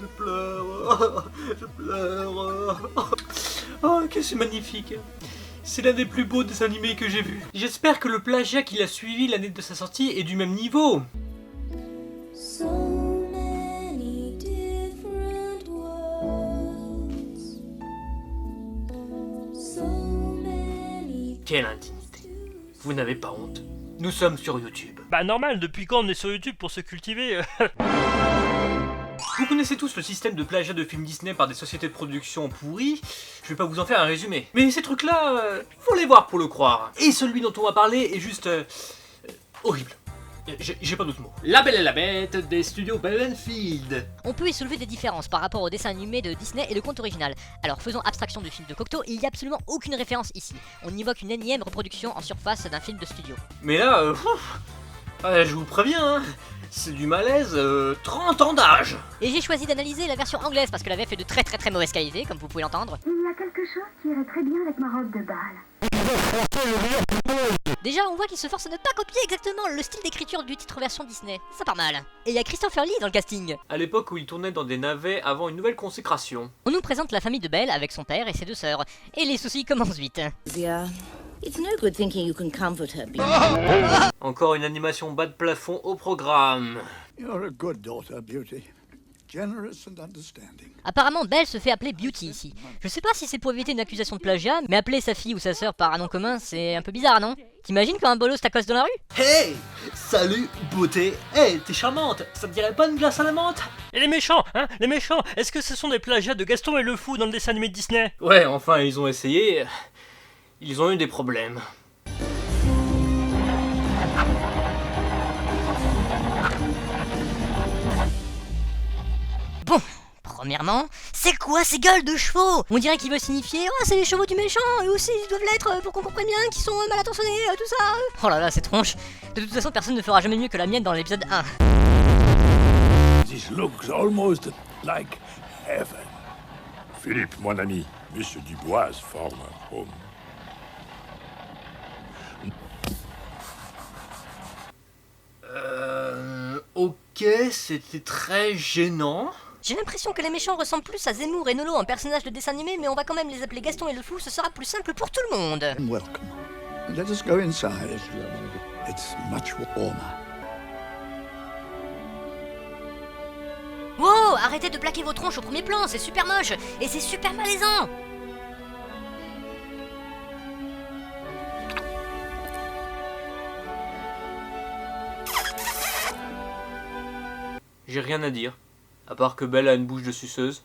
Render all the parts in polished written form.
Je pleure. Je pleure. Oh, que c'est magnifique. C'est l'un des plus beaux dessins animés que j'ai vu. J'espère que le plagiat qu'il a suivi l'année de sa sortie est du même niveau. So many different worlds. So many. Quelle indignité. Vous n'avez pas honte. Nous sommes sur YouTube. Bah normal, depuis quand on est sur YouTube pour se cultiver Vous connaissez tous le système de plagiat de films Disney par des sociétés de production pourries. Je vais pas vous en faire un résumé. Mais ces trucs-là, faut les voir pour le croire. Et celui dont on va parler est juste... horrible. J'ai pas d'autres mots. La Belle et la Bête des studios Bellenfield. On peut y soulever des différences par rapport au dessin animé de Disney et le conte original. Alors faisons abstraction du film de Cocteau, il n'y a absolument aucune référence ici. On évoque une énième reproduction en surface d'un film de studio. Mais là, je vous préviens, hein, c'est du malaise, 30 ans d'âge. Et j'ai choisi d'analyser la version anglaise parce que la VF est de très très mauvaise qualité, comme vous pouvez l'entendre. Il y a quelque chose qui irait très bien avec ma robe de bal. Déjà, on voit qu'il se force à ne pas copier exactement le style d'écriture du titre version Disney. Ça part mal. Et il y a Christopher Lee dans le casting. À l'époque où il tournait dans des navets avant une nouvelle consécration. On nous présente la famille de Belle avec son père et ses deux sœurs. Et les soucis commencent vite. It's no good thinking you can comfort her. Encore une animation bas de plafond au programme. You're a good daughter, Beauty. Generous and understanding. Apparemment, Belle se fait appeler Beauty ici. Je sais pas si c'est pour éviter une accusation de plagiat, mais appeler sa fille ou sa sœur par un nom commun, c'est un peu bizarre, non? T'imagines quand un bolos t'accoste dans la rue? Hey! Salut, beauté! Hey, t'es charmante! Ça te dirait pas une glace à la menthe? Et les méchants, hein? Les méchants, est-ce que ce sont des plagiats de Gaston et le Fou dans le dessin animé de Disney? Ouais, enfin, ils ont essayé. Ils ont eu des problèmes. Bon, premièrement, c'est quoi ces gueules de chevaux? On dirait qu'il veut signifier « Oh, c'est les chevaux du méchant, eux aussi ils doivent l'être pour qu'on comprenne bien qu'ils sont mal intentionnés, tout ça !» Oh là là, c'est tronche. De toute façon, personne ne fera jamais mieux que la mienne dans l'épisode 1. This looks almost like heaven. Philippe, mon ami, Monsieur Dubois forme un home. Ok, c'était très gênant. J'ai l'impression que les méchants ressemblent plus à Zemmour et Nolo en personnages de dessin animé, mais on va quand même les appeler Gaston et le Fou, ce sera plus simple pour tout le monde. Welcome. Let us go inside. It's much warmer. Wow, arrêtez de plaquer vos tronches au premier plan, c'est super moche, et c'est super malaisant. J'ai rien à dire, à part que Belle a une bouche de suceuse.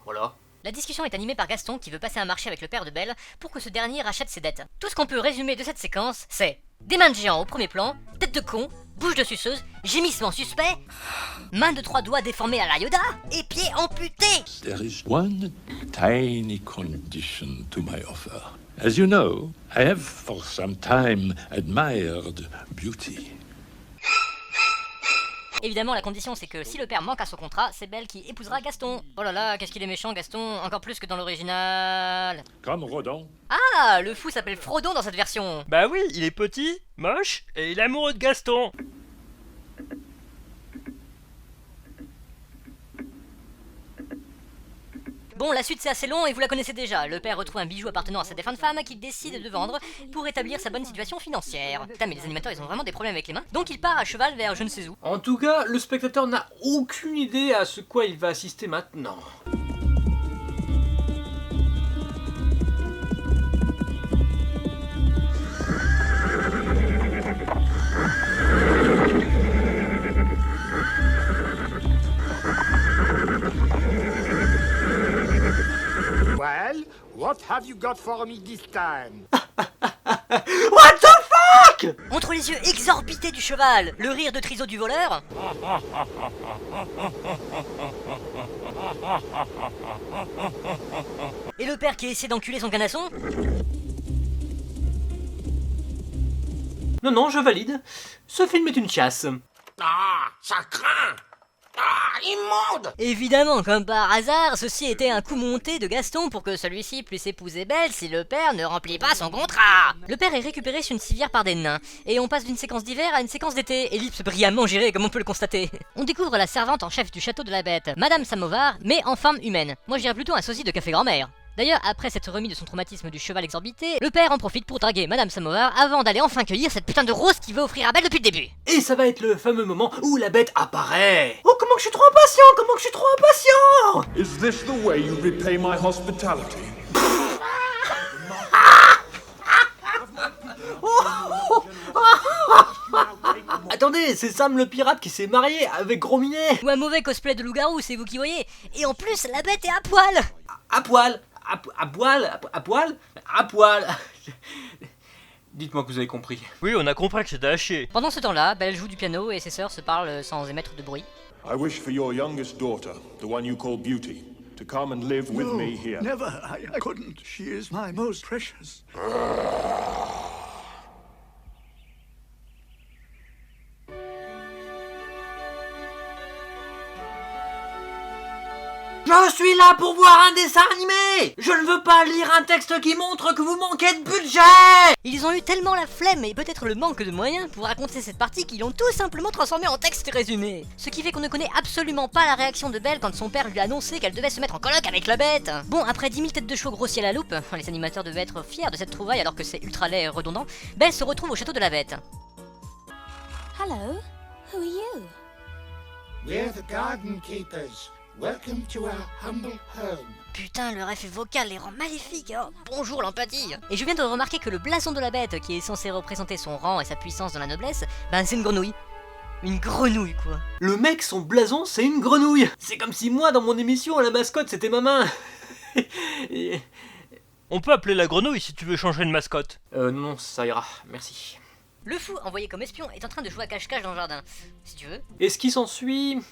Voilà. La discussion est animée par Gaston qui veut passer un marché avec le père de Belle pour que ce dernier rachète ses dettes. Tout ce qu'on peut résumer de cette séquence, c'est des mains de géant au premier plan, tête de con, bouche de suceuse, gémissement suspect, main de 3 doigts déformée à la Yoda et pieds amputés. There is one tiny condition to my offer. As you know, I have for some time admired Beauty. Évidemment, la condition c'est que si le père manque à son contrat, c'est Belle qui épousera Gaston. Oh là là, qu'est-ce qu'il est méchant Gaston, encore plus que dans l'original. Comme Rodon. Ah, le fou s'appelle Frodon dans cette version. Bah oui, il est petit, moche, et il est amoureux de Gaston. Bon, la suite c'est assez long et vous la connaissez déjà. Le père retrouve un bijou appartenant à sa défunte femme qu'il décide de vendre pour établir sa bonne situation financière. Putain, mais les animateurs ils ont vraiment des problèmes avec les mains. Donc il part à cheval vers je ne sais où. En tout cas, le spectateur n'a aucune idée à ce quoi il va assister maintenant. Well, what have you got for me this time? What the fuck? Entre les yeux exorbités du cheval, le rire de Triso du voleur. Et le père qui essaie d'enculer son canasson. Non, non, je valide. Ce film est une chasse. Ah, ça craint! Immonde! Évidemment, comme par hasard, ceci était un coup monté de Gaston pour que celui-ci puisse épouser Belle si le père ne remplit pas son contrat. Le père est récupéré sur une civière par des nains, et on passe d'une séquence d'hiver à une séquence d'été, ellipse brillamment gérée comme on peut le constater. On découvre la servante en chef du château de la Bête, Madame Samovar, mais en forme humaine. Moi je dirais plutôt un sosie de café grand-mère. D'ailleurs, après s'être remis de son traumatisme du cheval exorbité, le père en profite pour draguer Madame Samovar avant d'aller enfin cueillir cette putain de rose qu'il veut offrir à Belle depuis le début. Et ça va être le fameux moment où la bête apparaît. Oh, comment que je suis trop impatient, comment que je suis trop impatient. Is this the way you repay my hospitality? Attendez, c'est Sam le pirate qui s'est marié avec Gros Minet. Ou un mauvais cosplay de loup-garou, c'est vous qui voyez. Et en plus, la bête est à poil. À poil. À poil. À poil. À poil. Dites-moi que vous avez compris. Oui, on a compris que c'était à chier. Pendant ce temps-là, Belle joue du piano et ses sœurs se parlent sans émettre de bruit. I wish for your youngest daughter, the one you call Beauty, to come and live with No, me here. never. I couldn't. She is my most precious. Je suis là pour voir un dessin animé. Je ne veux pas lire un texte qui montre que vous manquez de budget. Ils ont eu tellement la flemme et peut-être le manque de moyens pour raconter cette partie qu'ils l'ont tout simplement transformé en texte résumé. Ce qui fait qu'on ne connaît absolument pas la réaction de Belle quand son père lui a annoncé qu'elle devait se mettre en coloc avec la bête. Bon, après 10 000 têtes de chevaux grossiers à la loupe, les animateurs devaient être fiers de cette trouvaille alors que c'est ultra laid et redondant, Belle se retrouve au château de la bête. Hello, who are you? We're the garden keepers. Welcome to our humble home. Putain, le ref vocal les rend maléfiques, oh, bonjour l'empathie. Et je viens de remarquer que le blason de la bête, qui est censé représenter son rang et sa puissance dans la noblesse, ben c'est une grenouille. Une grenouille quoi. Le mec, son blason, c'est une grenouille. C'est comme si moi, dans mon émission, la mascotte, c'était ma main. On peut appeler la grenouille si tu veux changer de mascotte. Non, ça ira, merci. Le fou, envoyé comme espion, est en train de jouer à cache-cache dans le jardin. Si tu veux. Et ce qui s'ensuit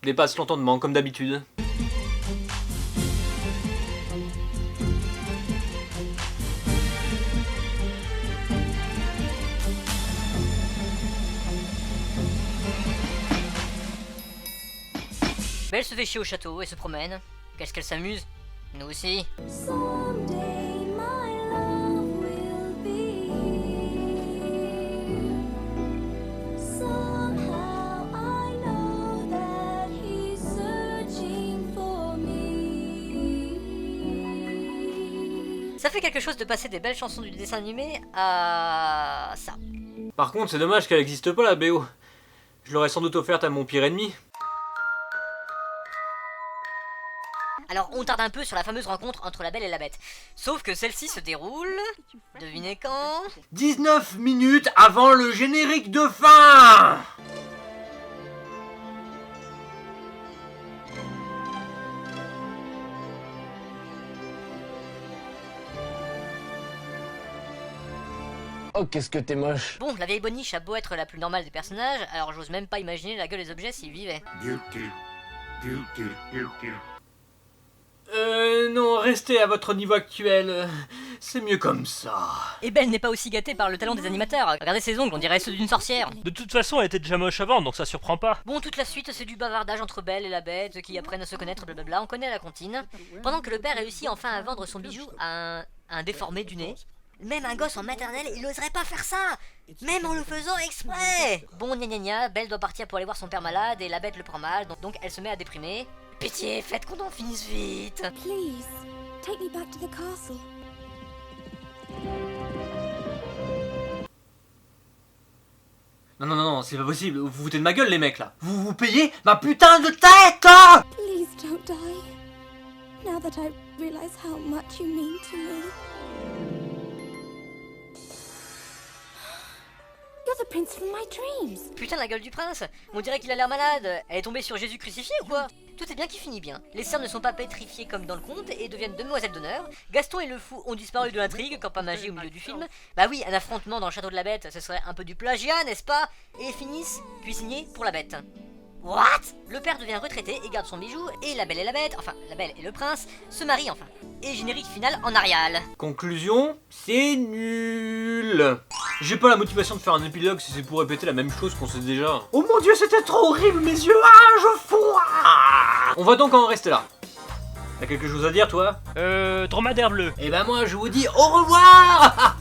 dépasse l'entendement, comme d'habitude. Belle se fait chier au château et se promène. Qu'est-ce qu'elle s'amuse? Nous aussi. Someday my love will be here. Somehow I know that he's searching for me. Ça fait quelque chose de passer des belles chansons du dessin animé à ça. Par contre, c'est dommage qu'elle n'existe pas, la BO. Je l'aurais sans doute offerte à mon pire ennemi. Alors on tarde un peu sur la fameuse rencontre entre la Belle et la Bête. Sauf que celle-ci se déroule... Devinez quand? 19 minutes avant le générique de fin. Oh, qu'est-ce que t'es moche. Bon, la vieille boniche a beau être la plus normale des personnages, alors j'ose même pas imaginer la gueule des objets s'ils vivaient. Beauty. Beauty. Beauty. Non, restez à votre niveau actuel. C'est mieux comme ça. Et Belle n'est pas aussi gâtée par le talent des animateurs. Regardez ses ongles, on dirait ceux d'une sorcière. De toute façon, elle était déjà moche avant, donc ça surprend pas. Bon, toute la suite, c'est du bavardage entre Belle et la Bête, qui apprennent à se connaître, blablabla, on connaît la comptine. Pendant que le père réussit enfin à vendre son bijou à un déformé du nez. Même un gosse en maternelle, il oserait pas faire ça. Même en le faisant exprès. Bon, gna gna gna, Belle doit partir pour aller voir son père malade et la Bête le prend mal, donc elle se met à déprimer. Pitié, faites qu'on en finisse vite. Please, take me back to the castle. Non, c'est pas possible. Vous vous foutez de ma gueule, les mecs, là. Vous vous payez ma putain de tête. Please don't die. Now that I realize how much you mean to me. You're the prince from my dreams. Putain, la gueule du prince. On dirait qu'il a l'air malade. Elle est tombée sur Jésus crucifié ou quoi? Tout est bien qui finit bien. Les cerfs ne sont pas pétrifiés comme dans le conte et deviennent demoiselles d'honneur. Gaston et le fou ont disparu de l'intrigue, quand pas magie au milieu du film. Bah oui, un affrontement dans le château de la Bête, ce serait un peu du plagiat, n'est-ce pas? Et finissent cuisinés pour la Bête. What? Le père devient retraité et garde son bijou, et la Belle et la Bête, enfin la Belle et le Prince, se marient enfin. Et générique final en Arial. Conclusion, c'est nul. J'ai pas la motivation de faire un épilogue si c'est pour répéter la même chose qu'on sait déjà. Oh mon dieu, c'était trop horrible, mes yeux, je fonds. On va donc en rester là. T'as quelque chose à dire, toi? Dromadaire bleu. Eh ben moi, je vous dis au revoir.